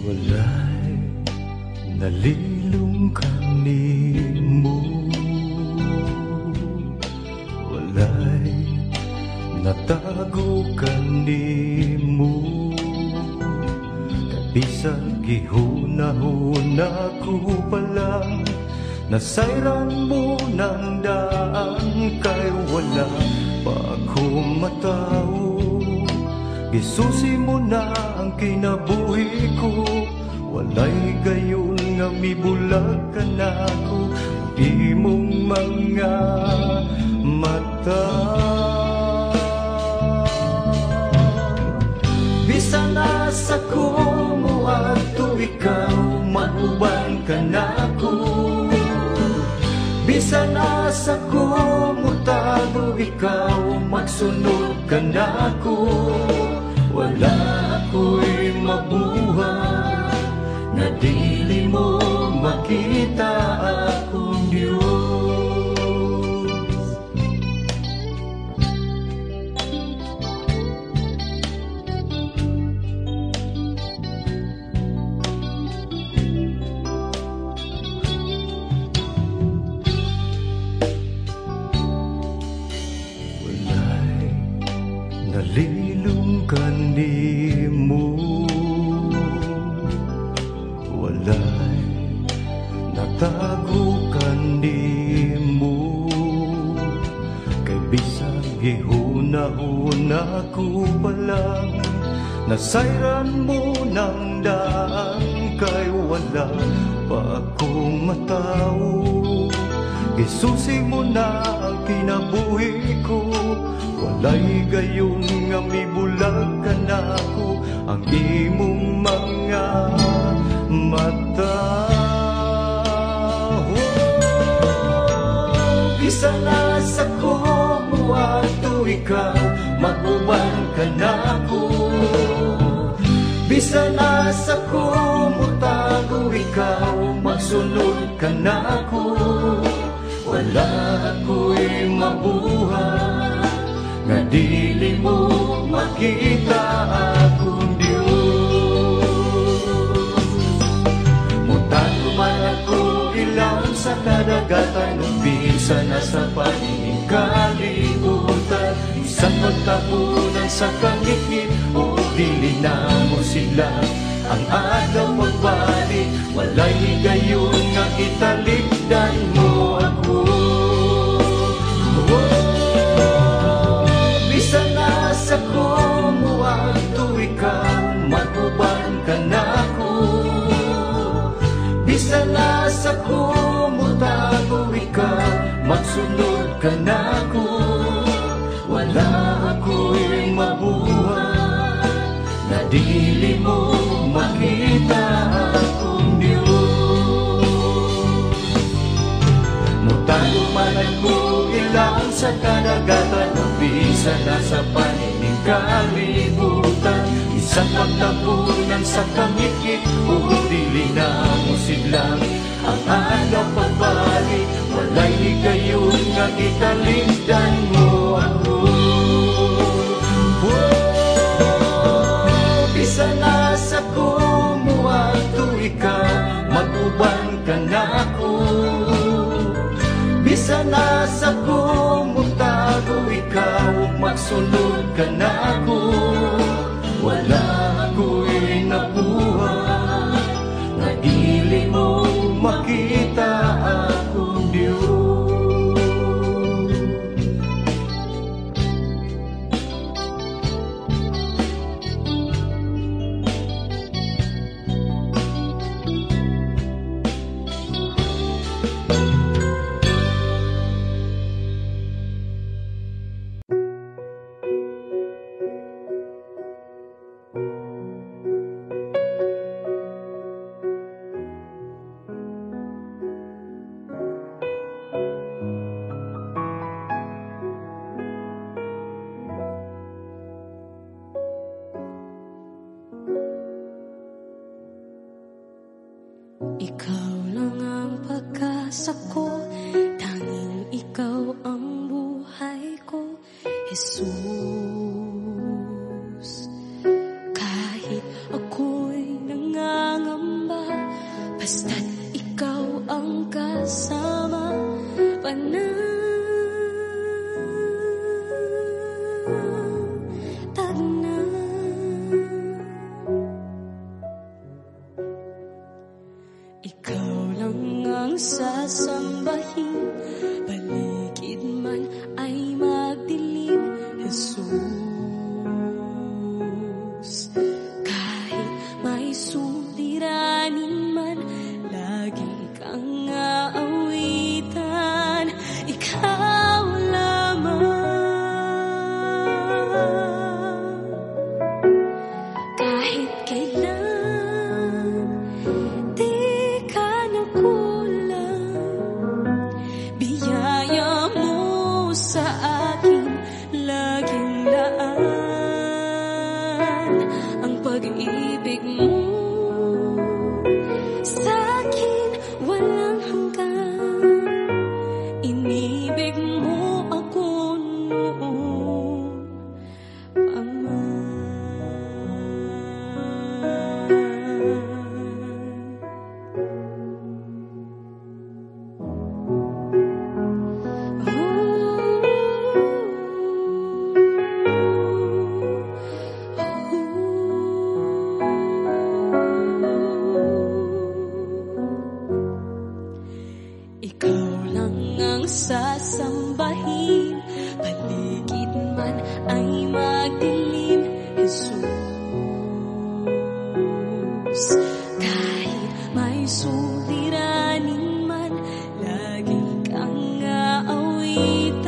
Wala'y nalilung kanimo, wala'y natago kanimo. Kabisan gihunahuna ko pa lang, nasayran mo ng daan, kay wala pa ako matao. Gisusi mo na ang kinabuhi ko, walay gayon nga mibulag ka na ko ang imong mga mata. Bisan asa ko mo ato ikaw, mauban ka na ko. Bisan asa ko mo tago ikaw, magsunod ka na ko. Wala ako'y mabuhay na dili mo makita akong Diyos. Wala'y nalilung kanimo, wala'y natago kanimo. Kay bisag gihuna-huna ko pa lang, nasayran mo ng daan, kay wala pa akong matao. Gisusi mo na ang kinabuhi ko, walay gayon nga mibulag ka na ko ang imong mga mata. Bisan asa ko mo ato ikaw, mag-uban ka na ko. Bisan asa ko mo tago ikaw, magsunod ka na ko. Wala ako'y mabuhay nga dili mo makita akong Diyos. Mutago man ako ilaw sa kadagatan, umpisa na sa paningin kalibutan. Isang magtapunan sa kangit-ngit, o dili na mo sila. Ang agaw magbalik, walay gayon nga italikdan mo ako. Bisan asa ko mo ato ikaw, mag-uban ka na ko. Bisan asa ko mo tago ikaw, magsunod ka na ko. Wala ako'y mabuhay na dili mo makita akong Diyos. Mutago man ako ilang sa kadagatan, umpisa na sa paningin kalibutan. Isang magtapunan sa kangit-ngit, o dili na mo siglang. Ang agaw pagbalik, walay gayon nga italikdan mo ako. Bisan asa ko mo ato ikaw, mag-uban ka na ko. Bisan asa ko mo tago ikaw, magsunod ka na ko. Wala ako'y nabuhay na dili mo makita akong Diyos. Ikaw lang ang pag-asa ko, tanging ikaw ang buhay ko, Jesus. Kahit ako'y nangangarap basta't ikaw ang kasama, panatag na. Ikaw lang ang sasambahin, paligid man ay magdilim, Jesus. Kahit may suliranin man, lagi kang aawitan, ikaw lamang. Kahit kailan di ka nakulang, biyaya mo sa akin laging laan. Ang pag-ibig mo sa akin walang hanggan, inibig mo ako noon, Ama. Ikaw lang ang sasambahin, paligid man ay magdilim, Jesus. Kahit may suliranin man, lagi kang aawitan,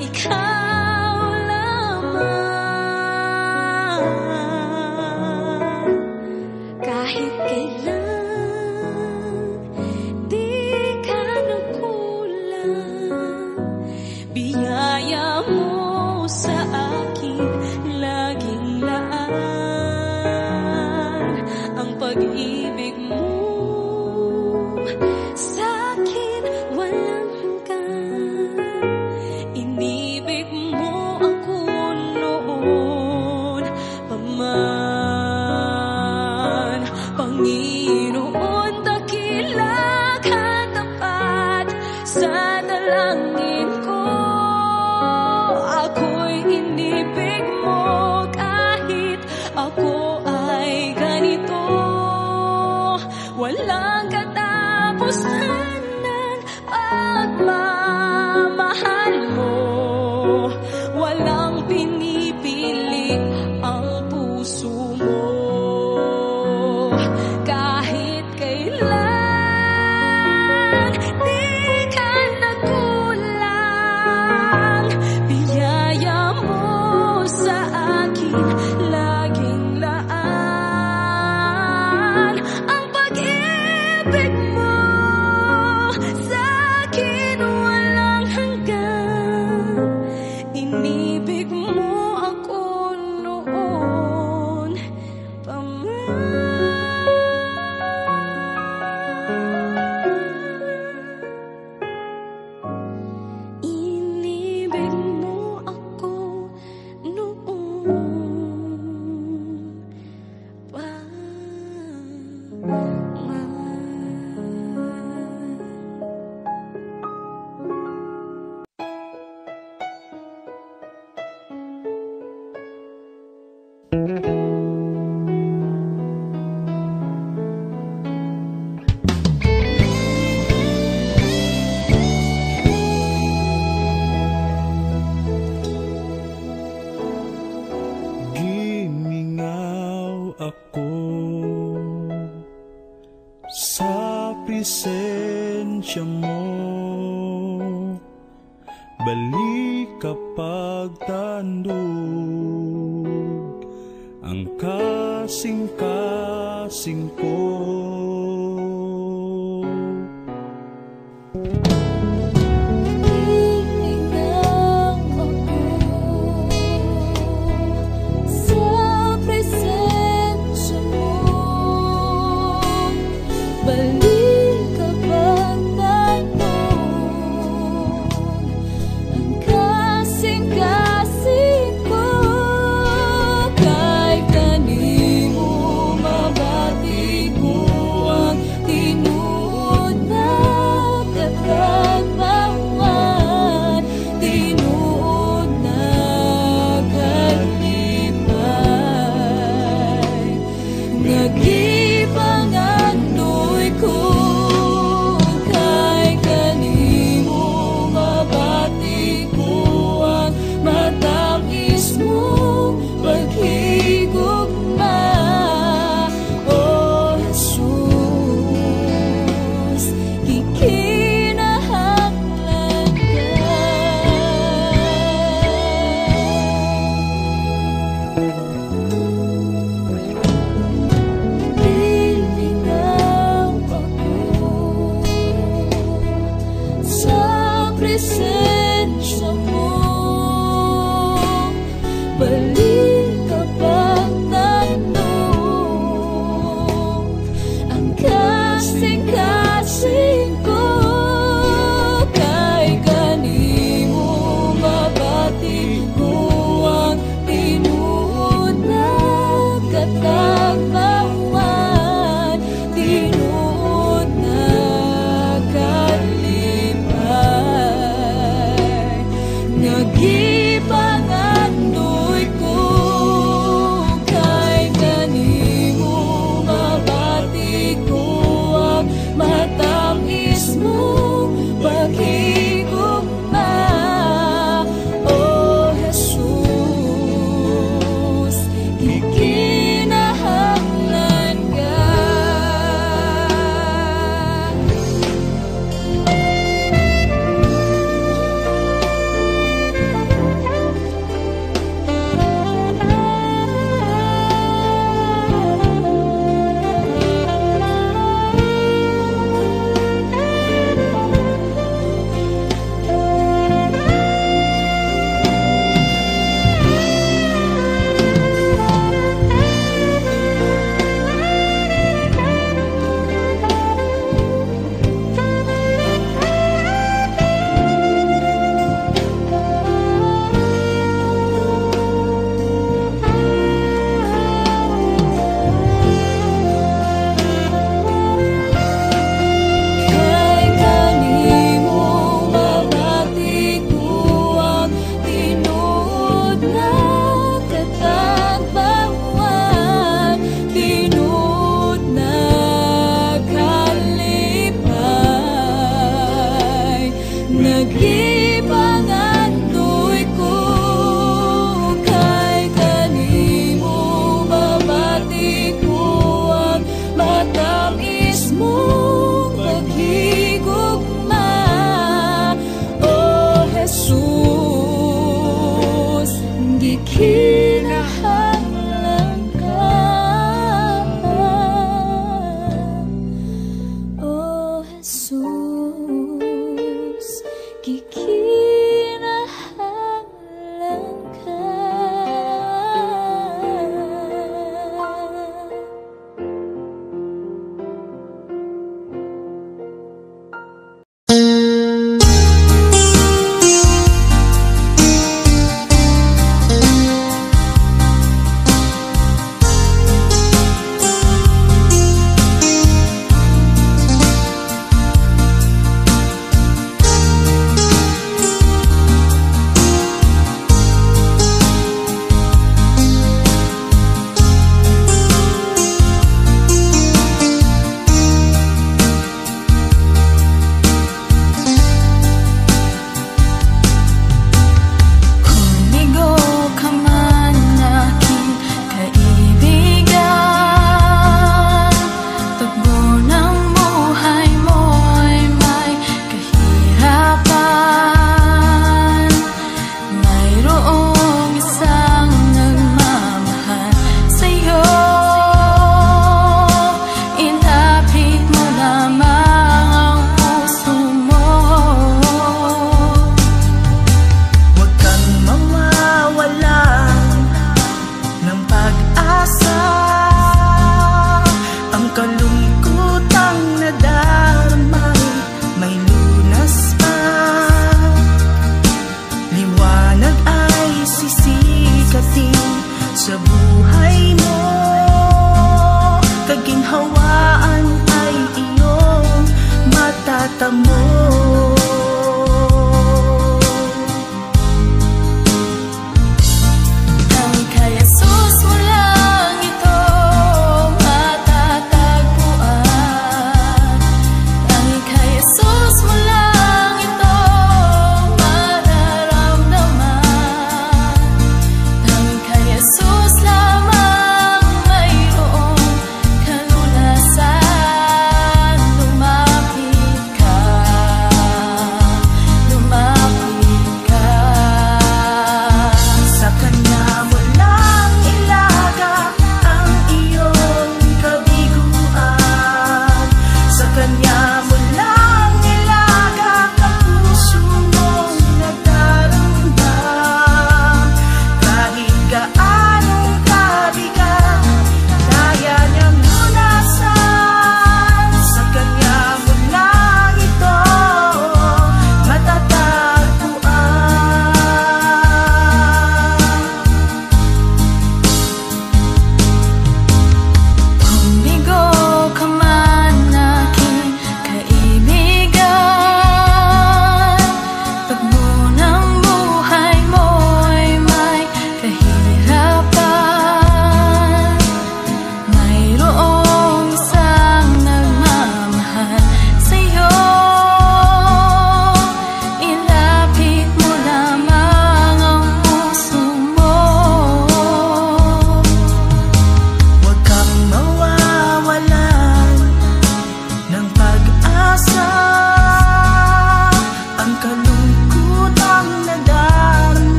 ikaw lamang. Kahit kailan di ka nakulang, biyaya mo sa akin laging laan. Ang pag-ibig mo sa akin walang hanggan, inibig mo ako noon pa man. Panginoon, dakila ka tapat sa dalangin ko. Ako'y inibig mo kahit ako ay ganito. Walang katapusan ng pagmamahal mo, walang pinipili ang puso mo. Kahit kailan di ka nakulang, biyaya mo sa akin laging laan. Ang pag-ibig mo sa akin walang hanggan, inibig mo ako noon pa man. Inibig mo ako noon pa man. Gimingaw ako sa presensya mo, balik kapag tandog ang kasing-kasing ko.